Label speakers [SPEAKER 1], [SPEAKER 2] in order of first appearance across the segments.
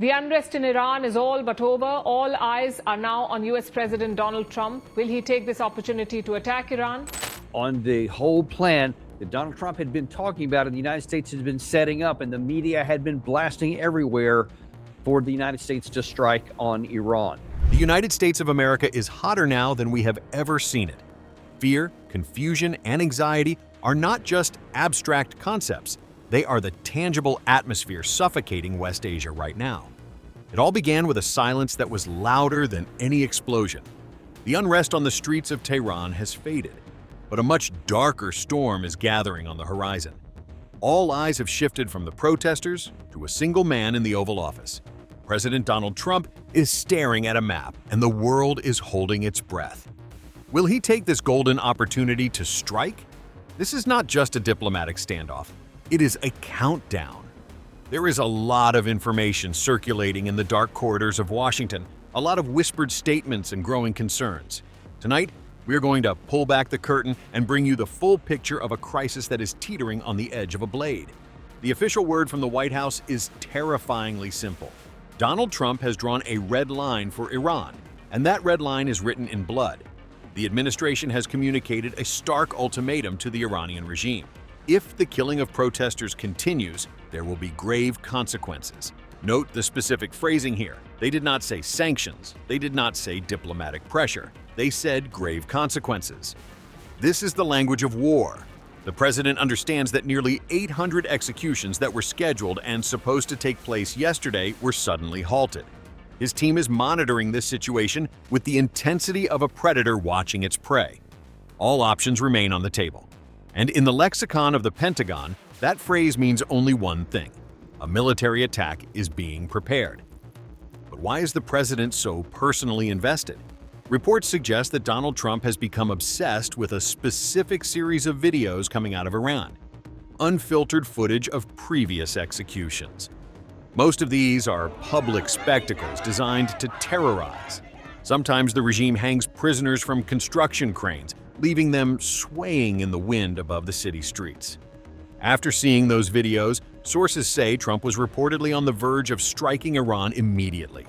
[SPEAKER 1] The unrest in Iran is all but over. All eyes are now on US President Donald Trump. Will he take this opportunity to attack Iran?
[SPEAKER 2] On the whole plan that Donald Trump had been talking about and the United States has been setting up, and the media had been blasting everywhere for the United States to strike on Iran.
[SPEAKER 3] The United States of America is hotter now than we have ever seen it. Fear, confusion, and anxiety are not just abstract concepts. They are the tangible atmosphere suffocating West Asia right now. It all began with a silence that was louder than any explosion. The unrest on the streets of Tehran has faded, but a much darker storm is gathering on the horizon. All eyes have shifted from the protesters to a single man in the Oval Office. President Donald Trump is staring at a map, and the world is holding its breath. Will he take this golden opportunity to strike? This is not just a diplomatic standoff. It is a countdown. There is a lot of information circulating in the dark corridors of Washington, a lot of whispered statements and growing concerns. Tonight, we're going to pull back the curtain and bring you the full picture of a crisis that is teetering on the edge of a blade. The official word from the White House is terrifyingly simple. Donald Trump has drawn a red line for Iran, and that red line is written in blood. The administration has communicated a stark ultimatum to the Iranian regime. If the killing of protesters continues, there will be grave consequences. Note the specific phrasing here. They did not say sanctions. They did not say diplomatic pressure. They said grave consequences. This is the language of war. The president understands that nearly 800 executions that were scheduled and supposed to take place yesterday were suddenly halted. His team is monitoring this situation with the intensity of a predator watching its prey. All options remain on the table. And in the lexicon of the Pentagon, that phrase means only one thing: a military attack is being prepared. But why is the president so personally invested? Reports suggest that Donald Trump has become obsessed with a specific series of videos coming out of Iran, unfiltered footage of previous executions. Most of these are public spectacles designed to terrorize. Sometimes the regime hangs prisoners from construction cranes, leaving them swaying in the wind above the city streets. After seeing those videos, sources say Trump was reportedly on the verge of striking Iran immediately.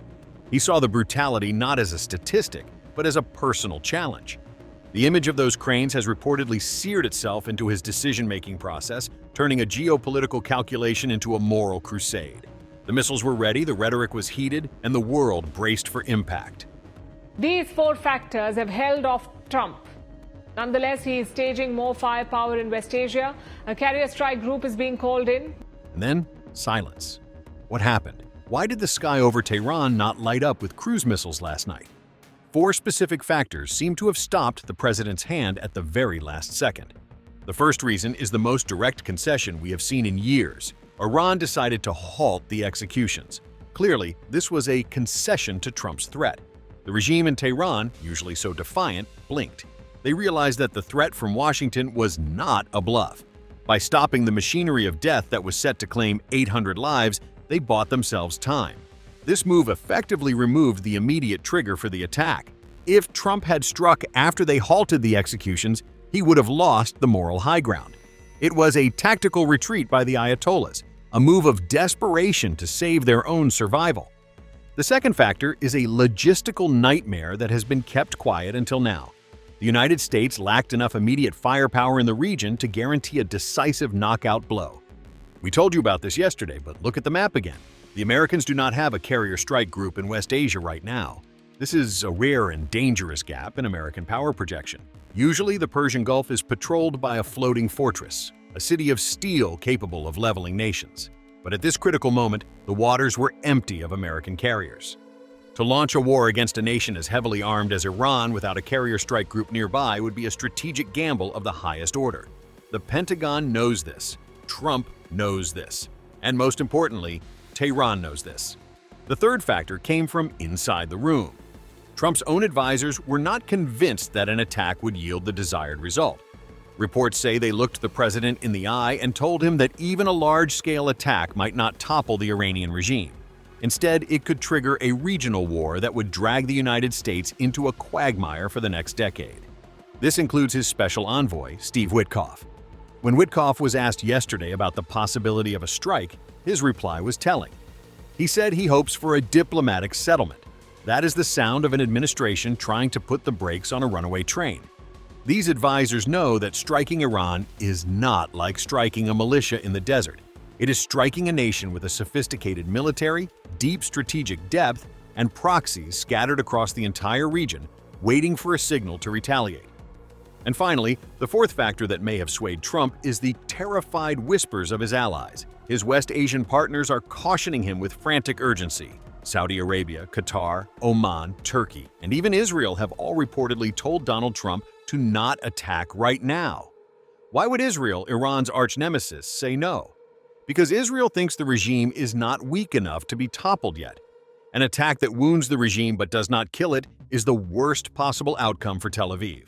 [SPEAKER 3] He saw the brutality not as a statistic, but as a personal challenge. The image of those cranes has reportedly seared itself into his decision-making process, turning a geopolitical calculation into a moral crusade. The missiles were ready, the rhetoric was heated, and the world braced for impact.
[SPEAKER 1] These four factors have held off Trump. Nonetheless, he is staging more firepower in West Asia. A carrier strike group is being called in.
[SPEAKER 3] And then, silence. What happened? Why did the sky over Tehran not light up with cruise missiles last night? Four specific factors seem to have stopped the president's hand at the very last second. The first reason is the most direct concession we have seen in years. Iran decided to halt the executions. Clearly, this was a concession to Trump's threat. The regime in Tehran, usually so defiant, blinked. They realized that the threat from Washington was not a bluff. By stopping the machinery of death that was set to claim 800 lives, they bought themselves time. This move effectively removed the immediate trigger for the attack. If Trump had struck after they halted the executions, he would have lost the moral high ground. It was a tactical retreat by the Ayatollahs, a move of desperation to save their own survival. The second factor is a logistical nightmare that has been kept quiet until now. The United States lacked enough immediate firepower in the region to guarantee a decisive knockout blow. We told you about this yesterday, but look at the map again. The Americans do not have a carrier strike group in West Asia right now. This is a rare and dangerous gap in American power projection. Usually, the Persian Gulf is patrolled by a floating fortress, a city of steel capable of leveling nations. But at this critical moment, the waters were empty of American carriers. To launch a war against a nation as heavily armed as Iran without a carrier strike group nearby would be a strategic gamble of the highest order. The Pentagon knows this. Trump knows this. And most importantly, Tehran knows this. The third factor came from inside the room. Trump's own advisors were not convinced that an attack would yield the desired result. Reports say they looked the president in the eye and told him that even a large-scale attack might not topple the Iranian regime. Instead, it could trigger a regional war that would drag the United States into a quagmire for the next decade. This includes his special envoy, Steve Witkoff. When Witkoff was asked yesterday about the possibility of a strike, his reply was telling. He said he hopes for a diplomatic settlement. That is the sound of an administration trying to put the brakes on a runaway train. These advisors know that striking Iran is not like striking a militia in the desert. It is striking a nation with a sophisticated military, deep strategic depth, and proxies scattered across the entire region, waiting for a signal to retaliate. And finally, the fourth factor that may have swayed Trump is the terrified whispers of his allies. His West Asian partners are cautioning him with frantic urgency. Saudi Arabia, Qatar, Oman, Turkey, and even Israel have all reportedly told Donald Trump to not attack right now. Why would Israel, Iran's arch-nemesis, say no? Because Israel thinks the regime is not weak enough to be toppled yet. An attack that wounds the regime but does not kill it is the worst possible outcome for Tel Aviv.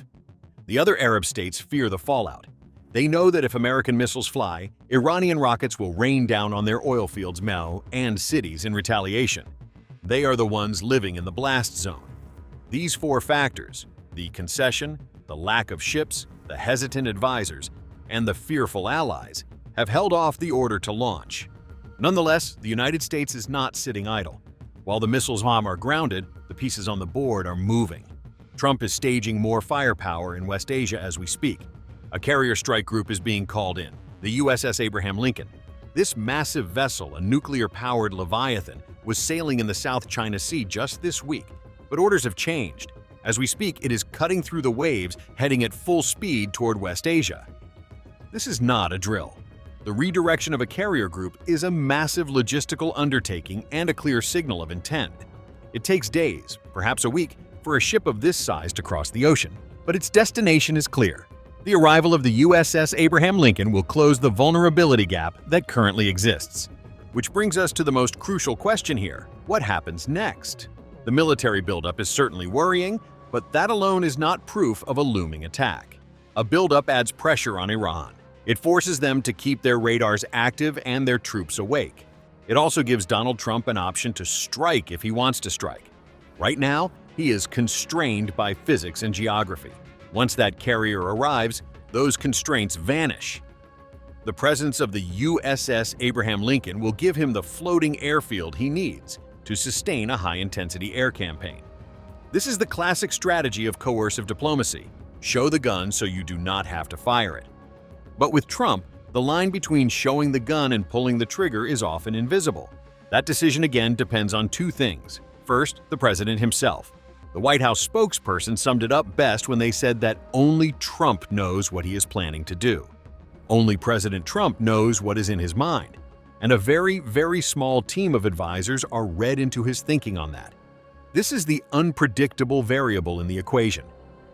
[SPEAKER 3] The other Arab states fear the fallout. They know that if American missiles fly, Iranian rockets will rain down on their oil fields, and cities in retaliation. They are the ones living in the blast zone. These four factors, the concession, the lack of ships, the hesitant advisors, and the fearful allies, have held off the order to launch. Nonetheless, the United States is not sitting idle. While the missiles are grounded, the pieces on the board are moving. Trump is staging more firepower in West Asia as we speak. A carrier strike group is being called in, the USS Abraham Lincoln. This massive vessel, a nuclear-powered Leviathan, was sailing in the South China Sea just this week. But orders have changed. As we speak, it is cutting through the waves, heading at full speed toward West Asia. This is not a drill. The redirection of a carrier group is a massive logistical undertaking and a clear signal of intent. It takes days, perhaps a week, for a ship of this size to cross the ocean, but its destination is clear. The arrival of the USS Abraham Lincoln will close the vulnerability gap that currently exists. Which brings us to the most crucial question here: what happens next? The military buildup is certainly worrying, but that alone is not proof of a looming attack. A buildup adds pressure on Iran. It forces them to keep their radars active and their troops awake. It also gives Donald Trump an option to strike if he wants to strike. Right now, he is constrained by physics and geography. Once that carrier arrives, those constraints vanish. The presence of the USS Abraham Lincoln will give him the floating airfield he needs to sustain a high-intensity air campaign. This is the classic strategy of coercive diplomacy: show the gun so you do not have to fire it. But with Trump, the line between showing the gun and pulling the trigger is often invisible. That decision again depends on two things. First, the president himself. The White House spokesperson summed it up best when they said that only Trump knows what he is planning to do. Only President Trump knows what is in his mind, and a very, very small team of advisors are read into his thinking on that. This is the unpredictable variable in the equation.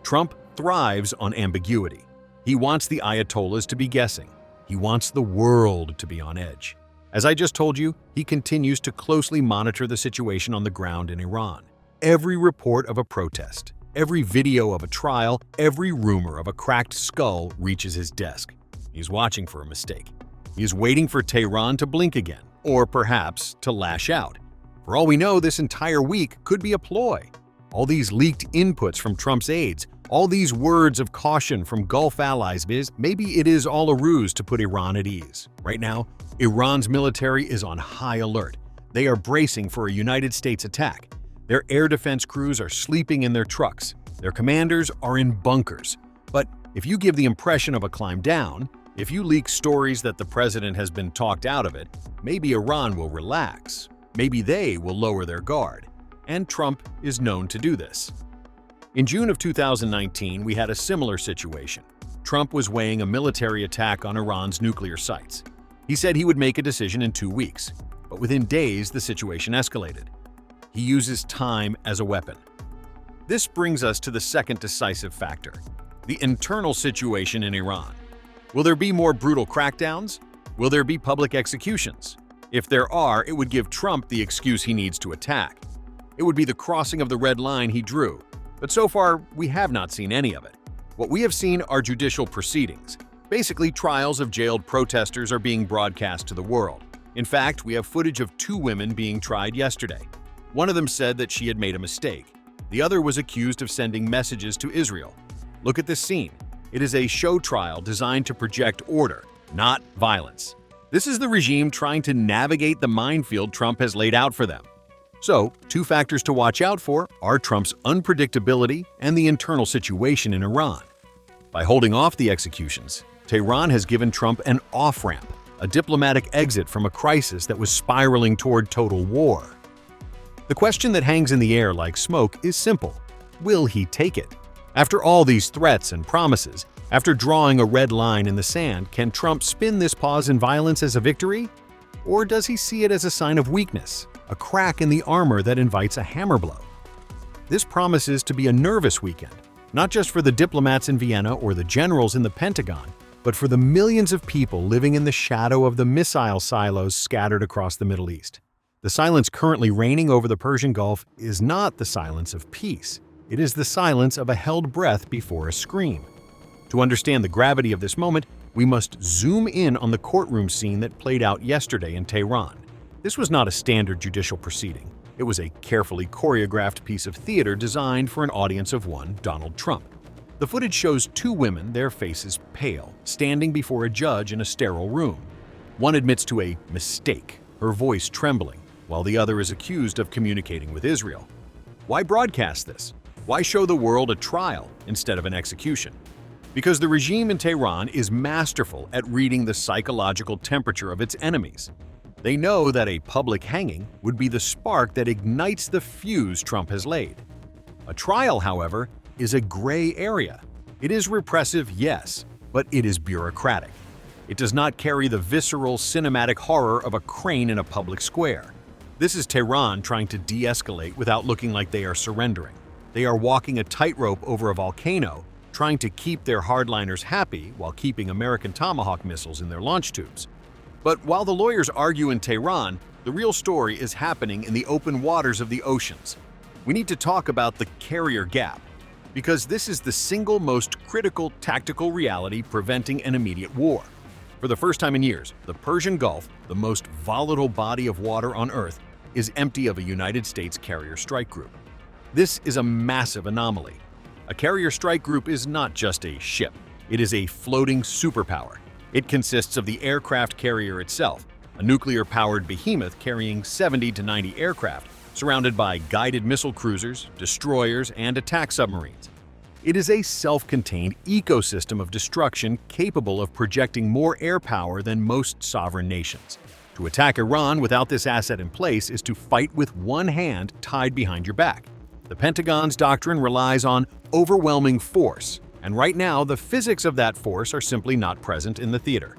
[SPEAKER 3] Trump thrives on ambiguity. He wants the Ayatollahs to be guessing. He wants the world to be on edge. As I just told you, he continues to closely monitor the situation on the ground in Iran. Every report of a protest, every video of a trial, every rumor of a cracked skull reaches his desk. He's watching for a mistake. He is waiting for Tehran to blink again, or perhaps to lash out. For all we know, this entire week could be a ploy. All these leaked inputs from Trump's aides, all these words of caution from Gulf allies, maybe it is all a ruse to put Iran at ease. Right now, Iran's military is on high alert. They are bracing for a United States attack. Their air defense crews are sleeping in their trucks. Their commanders are in bunkers. But if you give the impression of a climb down, if you leak stories that the president has been talked out of it, maybe Iran will relax. Maybe they will lower their guard. And Trump is known to do this. In June of 2019, we had a similar situation. Trump was weighing a military attack on Iran's nuclear sites. He said he would make a decision in 2 weeks, but within days the situation escalated. He uses time as a weapon. This brings us to the second decisive factor: the internal situation in Iran. Will there be more brutal crackdowns? Will there be public executions? If there are, it would give Trump the excuse he needs to attack. It would be the crossing of the red line he drew. But so far, we have not seen any of it. What we have seen are judicial proceedings. Basically, trials of jailed protesters are being broadcast to the world. In fact, we have footage of 2 women being tried yesterday. One of them said that she had made a mistake. The other was accused of sending messages to Israel. Look at this scene. It is a show trial designed to project order, not violence. This is the regime trying to navigate the minefield Trump has laid out for them. So, two factors to watch out for are Trump's unpredictability and the internal situation in Iran. By holding off the executions, Tehran has given Trump an off-ramp, a diplomatic exit from a crisis that was spiraling toward total war. The question that hangs in the air like smoke is simple. Will he take it? After all these threats and promises, after drawing a red line in the sand, can Trump spin this pause in violence as a victory? Or does he see it as a sign of weakness, a crack in the armor that invites a hammer blow? This promises to be a nervous weekend, not just for the diplomats in Vienna or the generals in the Pentagon, but for the millions of people living in the shadow of the missile silos scattered across the Middle East. The silence currently reigning over the Persian Gulf is not the silence of peace. It is the silence of a held breath before a scream. To understand the gravity of this moment, we must zoom in on the courtroom scene that played out yesterday in Tehran. This was not a standard judicial proceeding. It was a carefully choreographed piece of theater designed for an audience of one Donald Trump. The footage shows two women, their faces pale, standing before a judge in a sterile room. One admits to a mistake, her voice trembling, while the other is accused of communicating with Israel. Why broadcast this? Why show the world a trial instead of an execution? Because the regime in Tehran is masterful at reading the psychological temperature of its enemies. They know that a public hanging would be the spark that ignites the fuse Trump has laid. A trial, however, is a gray area. It is repressive, yes, but it is bureaucratic. It does not carry the visceral, cinematic horror of a crane in a public square. This is Tehran trying to de-escalate without looking like they are surrendering. They are walking a tightrope over a volcano, trying to keep their hardliners happy while keeping American Tomahawk missiles in their launch tubes. But while the lawyers argue in Tehran, the real story is happening in the open waters of the oceans. We need to talk about the carrier gap, because this is the single most critical tactical reality preventing an immediate war. For the first time in years, the Persian Gulf, the most volatile body of water on Earth, is empty of a United States carrier strike group. This is a massive anomaly. A carrier strike group is not just a ship. It is a floating superpower. It consists of the aircraft carrier itself, a nuclear-powered behemoth carrying 70 to 90 aircraft, surrounded by guided missile cruisers, destroyers, and attack submarines. It is a self-contained ecosystem of destruction capable of projecting more air power than most sovereign nations. To attack Iran without this asset in place is to fight with one hand tied behind your back. The Pentagon's doctrine relies on overwhelming force, and right now the physics of that force are simply not present in the theater.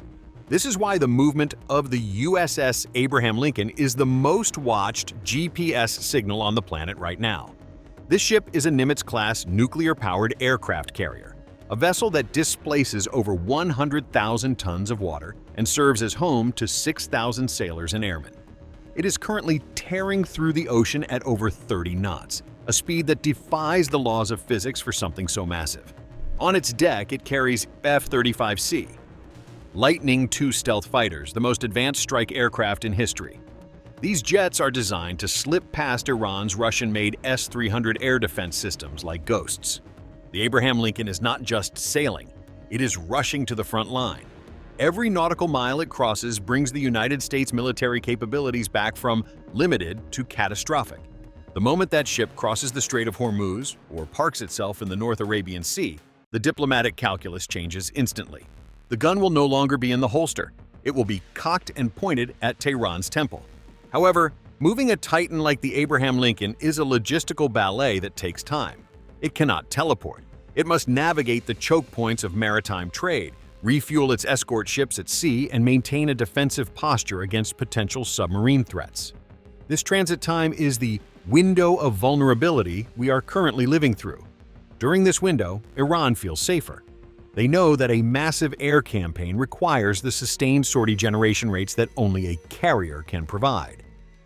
[SPEAKER 3] This is why the movement of the USS Abraham Lincoln is the most watched GPS signal on the planet right now. This ship is a Nimitz-class nuclear-powered aircraft carrier, a vessel that displaces over 100,000 tons of water and serves as home to 6,000 sailors and airmen. It is currently tearing through the ocean at over 30 knots, a speed that defies the laws of physics for something so massive. On its deck, it carries F-35C, Lightning II stealth fighters, the most advanced strike aircraft in history. These jets are designed to slip past Iran's Russian-made S-300 air defense systems like Ghosts. The Abraham Lincoln is not just sailing, it is rushing to the front line. Every nautical mile it crosses brings the United States military capabilities back from limited to catastrophic. The moment that ship crosses the Strait of Hormuz or parks itself in the North Arabian Sea, the diplomatic calculus changes instantly. The gun will no longer be in the holster. It will be cocked and pointed at Tehran's temple. However, moving a Titan like the Abraham Lincoln is a logistical ballet that takes time. It cannot teleport. It must navigate the choke points of maritime trade, refuel its escort ships at sea, and maintain a defensive posture against potential submarine threats. This transit time is the window of vulnerability we are currently living through. During this window, Iran feels safer. They know that a massive air campaign requires the sustained sortie generation rates that only a carrier can provide.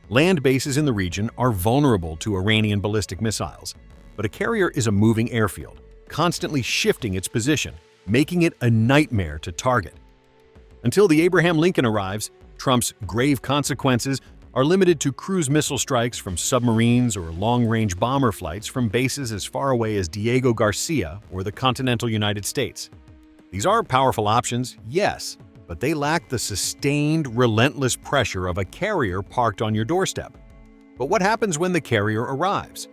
[SPEAKER 3] Land bases in the region are vulnerable to Iranian ballistic missiles, but a carrier is a moving airfield, constantly shifting its position, making it a nightmare to target. Until the Abraham Lincoln arrives, Trump's grave consequences are limited to cruise missile strikes from submarines or long-range bomber flights from bases as far away as Diego Garcia or the continental United States. These are powerful options, yes, but they lack the sustained, relentless pressure of a carrier parked on your doorstep. But what happens when the carrier arrives?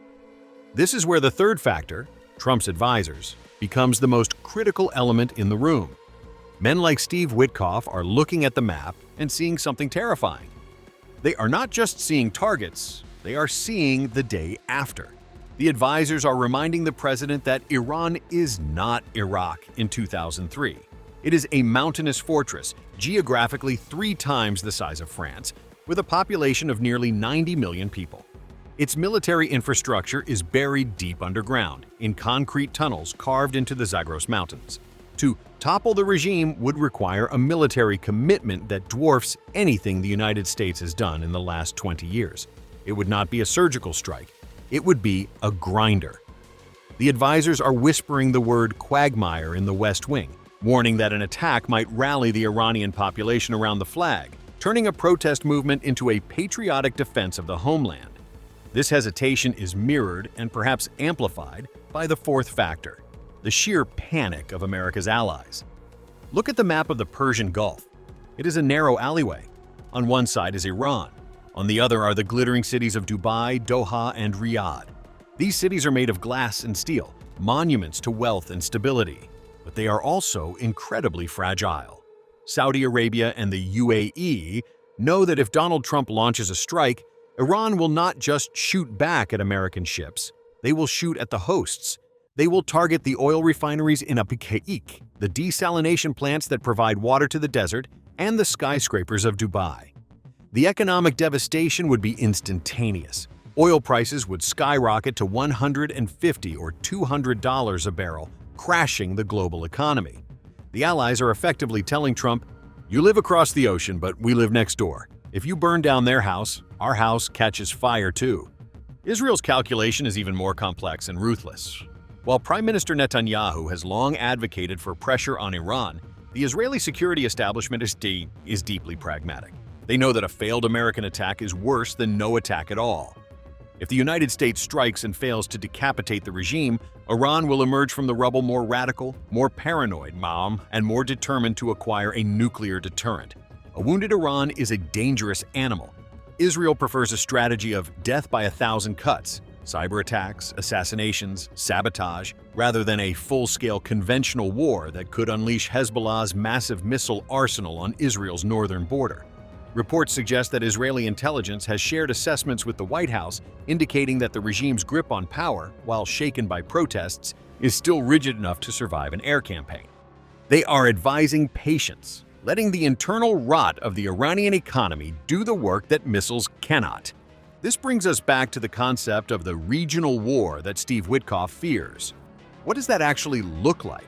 [SPEAKER 3] This is where the third factor, Trump's advisors, becomes the most critical element in the room. Men like Steve Witkoff are looking at the map and seeing something terrifying. They are not just seeing targets, they are seeing the day after. The advisors are reminding the president that Iran is not Iraq in 2003. It is a mountainous fortress, geographically 3 times the size of France, with a population of nearly 90 million people. Its military infrastructure is buried deep underground, in concrete tunnels carved into the Zagros Mountains. To topple the regime would require a military commitment that dwarfs anything the United States has done in the last 20 years. It would not be a surgical strike. It would be a grinder. The advisors are whispering the word quagmire in the West Wing, warning that an attack might rally the Iranian population around the flag, turning a protest movement into a patriotic defense of the homeland. This hesitation is mirrored and perhaps amplified by the fourth factor, the sheer panic of America's allies. Look at the map of the Persian Gulf. It is a narrow alleyway. On one side is Iran. On the other are the glittering cities of Dubai, Doha, and Riyadh. These cities are made of glass and steel, monuments to wealth and stability, but they are also incredibly fragile. Saudi Arabia and the UAE know that if Donald Trump launches a strike, Iran will not just shoot back at American ships, they will shoot at the hosts. They will target the oil refineries in Abqaiq, the desalination plants that provide water to the desert, and the skyscrapers of Dubai. The economic devastation would be instantaneous. Oil prices would skyrocket to $150 or $200 a barrel, crashing the global economy. The allies are effectively telling Trump, "You live across the ocean, but we live next door. If you burn down their house, our house catches fire too." Israel's calculation is even more complex and ruthless. While Prime Minister Netanyahu has long advocated for pressure on Iran, the Israeli security establishment is deeply pragmatic. They know that a failed American attack is worse than no attack at all. If the United States strikes and fails to decapitate the regime, Iran will emerge from the rubble more radical, more paranoid, and more determined to acquire a nuclear deterrent. A wounded Iran is a dangerous animal. Israel prefers a strategy of death by 1,000 cuts, cyber attacks, assassinations, sabotage, rather than a full-scale conventional war that could unleash Hezbollah's massive missile arsenal on Israel's northern border. Reports suggest that Israeli intelligence has shared assessments with the White House indicating that the regime's grip on power, while shaken by protests, is still rigid enough to survive an air campaign. They are advising patience, letting the internal rot of the Iranian economy do the work that missiles cannot. This brings us back to the concept of the regional war that Steve Witkoff fears. What does that actually look like?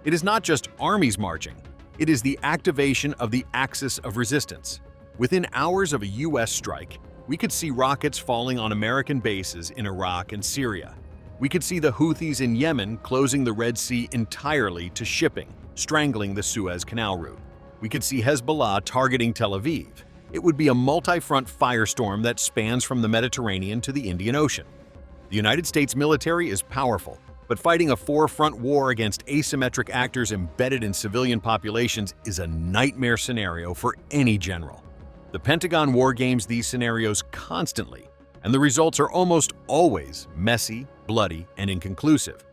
[SPEAKER 3] It is not just armies marching. It is the activation of the axis of resistance. Within hours of a U.S. strike, we could see rockets falling on American bases in Iraq and Syria. We could see the Houthis in Yemen closing the Red Sea entirely to shipping, strangling the Suez Canal route. We could see Hezbollah targeting Tel Aviv. It would be a multi-front firestorm that spans from the Mediterranean to the Indian Ocean. The United States military is powerful, but fighting a four-front war against asymmetric actors embedded in civilian populations is a nightmare scenario for any general. The Pentagon war games these scenarios constantly, and the results are almost always messy, bloody, and inconclusive.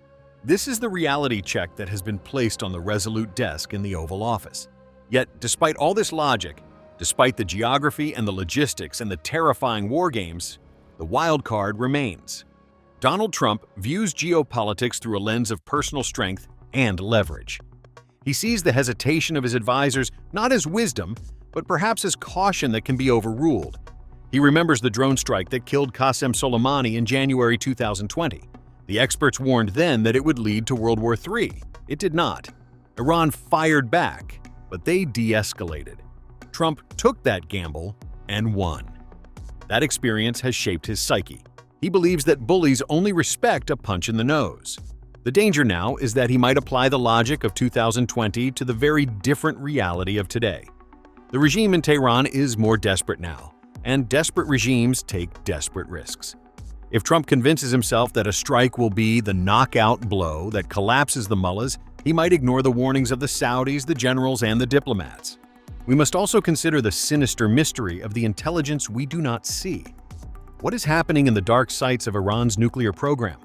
[SPEAKER 3] This is the reality check that has been placed on the resolute desk in the Oval Office. Yet, despite all this logic, despite the geography and the logistics and the terrifying war games, the wild card remains. Donald Trump views geopolitics through a lens of personal strength and leverage. He sees the hesitation of his advisors not as wisdom, but perhaps as caution that can be overruled. He remembers the drone strike that killed Qasem Soleimani in January 2020. The experts warned then that it would lead to World War III. It did not. Iran fired back, but they de-escalated. Trump took that gamble and won. That experience has shaped his psyche. He believes that bullies only respect a punch in the nose. The danger now is that he might apply the logic of 2020 to the very different reality of today. The regime in Tehran is more desperate now, and desperate regimes take desperate risks. If Trump convinces himself that a strike will be the knockout blow that collapses the mullahs, he might ignore the warnings of the Saudis, the generals, and the diplomats. We must also consider the sinister mystery of the intelligence we do not see. What is happening in the dark sites of Iran's nuclear program?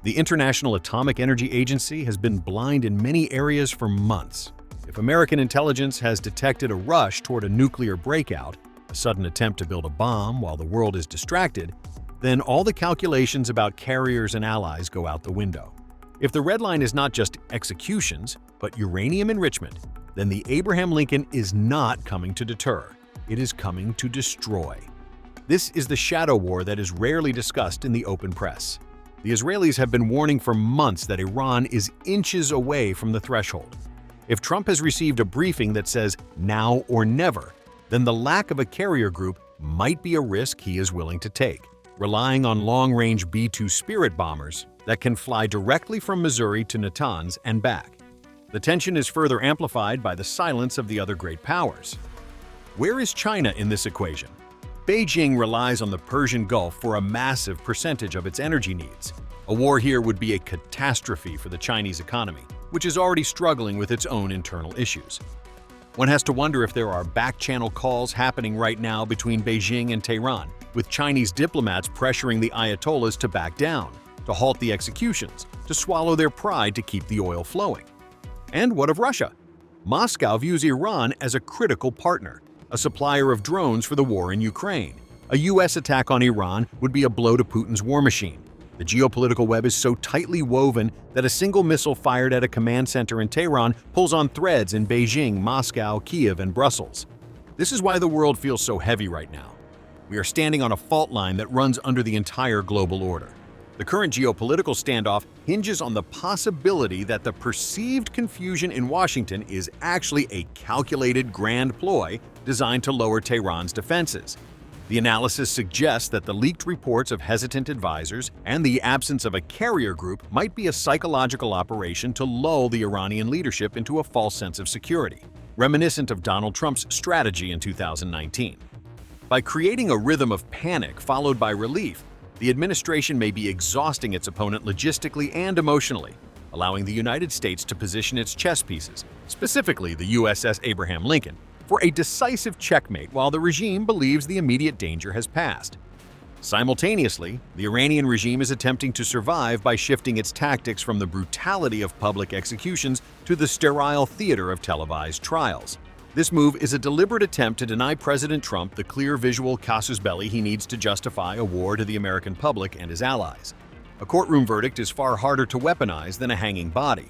[SPEAKER 3] The International Atomic Energy Agency has been blind in many areas for months. If American intelligence has detected a rush toward a nuclear breakout, a sudden attempt to build a bomb while the world is distracted, then all the calculations about carriers and allies go out the window. If the red line is not just executions, but uranium enrichment, then the Abraham Lincoln is not coming to deter. It is coming to destroy. This is the shadow war that is rarely discussed in the open press. The Israelis have been warning for months that Iran is inches away from the threshold. If Trump has received a briefing that says now or never, then the lack of a carrier group might be a risk he is willing to take, relying on long-range B-2 Spirit bombers that can fly directly from Missouri to Natanz and back. The tension is further amplified by the silence of the other great powers. Where is China in this equation? Beijing relies on the Persian Gulf for a massive percentage of its energy needs. A war here would be a catastrophe for the Chinese economy, which is already struggling with its own internal issues. One has to wonder if there are back-channel calls happening right now between Beijing and Tehran, with Chinese diplomats pressuring the Ayatollahs to back down, to halt the executions, to swallow their pride to keep the oil flowing. And what of Russia? Moscow views Iran as a critical partner, a supplier of drones for the war in Ukraine. A U.S. attack on Iran would be a blow to Putin's war machine. The geopolitical web is so tightly woven that a single missile fired at a command center in Tehran pulls on threads in Beijing, Moscow, Kiev, and Brussels. This is why the world feels so heavy right now. We are standing on a fault line that runs under the entire global order. The current geopolitical standoff hinges on the possibility that the perceived confusion in Washington is actually a calculated grand ploy designed to lower Tehran's defenses. The analysis suggests that the leaked reports of hesitant advisors and the absence of a carrier group might be a psychological operation to lull the Iranian leadership into a false sense of security, reminiscent of Donald Trump's strategy in 2019. By creating a rhythm of panic followed by relief, the administration may be exhausting its opponent logistically and emotionally, allowing the United States to position its chess pieces, specifically the USS Abraham Lincoln, for a decisive checkmate while the regime believes the immediate danger has passed. Simultaneously, the Iranian regime is attempting to survive by shifting its tactics from the brutality of public executions to the sterile theater of televised trials. This move is a deliberate attempt to deny President Trump the clear visual casus belli he needs to justify a war to the American public and his allies. A courtroom verdict is far harder to weaponize than a hanging body.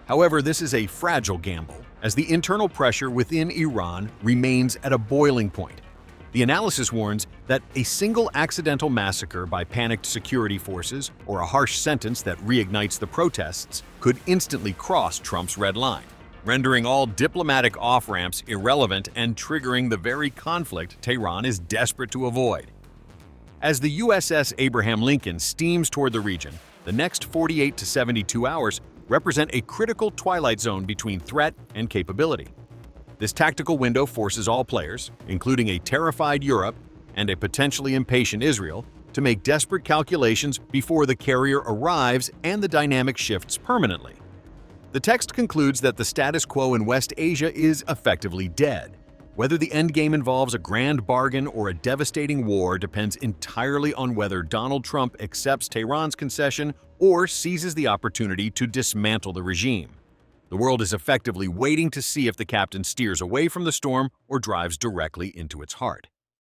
[SPEAKER 3] However, this is a fragile gamble, as the internal pressure within Iran remains at a boiling point. The analysis warns that a single accidental massacre by panicked security forces or a harsh sentence that reignites the protests could instantly cross Trump's red line, rendering all diplomatic off-ramps irrelevant and triggering the very conflict Tehran is desperate to avoid. As the USS Abraham Lincoln steams toward the region, the next 48 to 72 hours represent a critical twilight zone between threat and capability. This tactical window forces all players, including a terrified Europe and a potentially impatient Israel, to make desperate calculations before the carrier arrives and the dynamic shifts permanently. The text concludes that the status quo in West Asia is effectively dead. Whether the endgame involves a grand bargain or a devastating war depends entirely on whether Donald Trump accepts Tehran's concession or seizes the opportunity to dismantle the regime. The world is effectively waiting to see if the captain steers away from the storm or drives directly into its heart.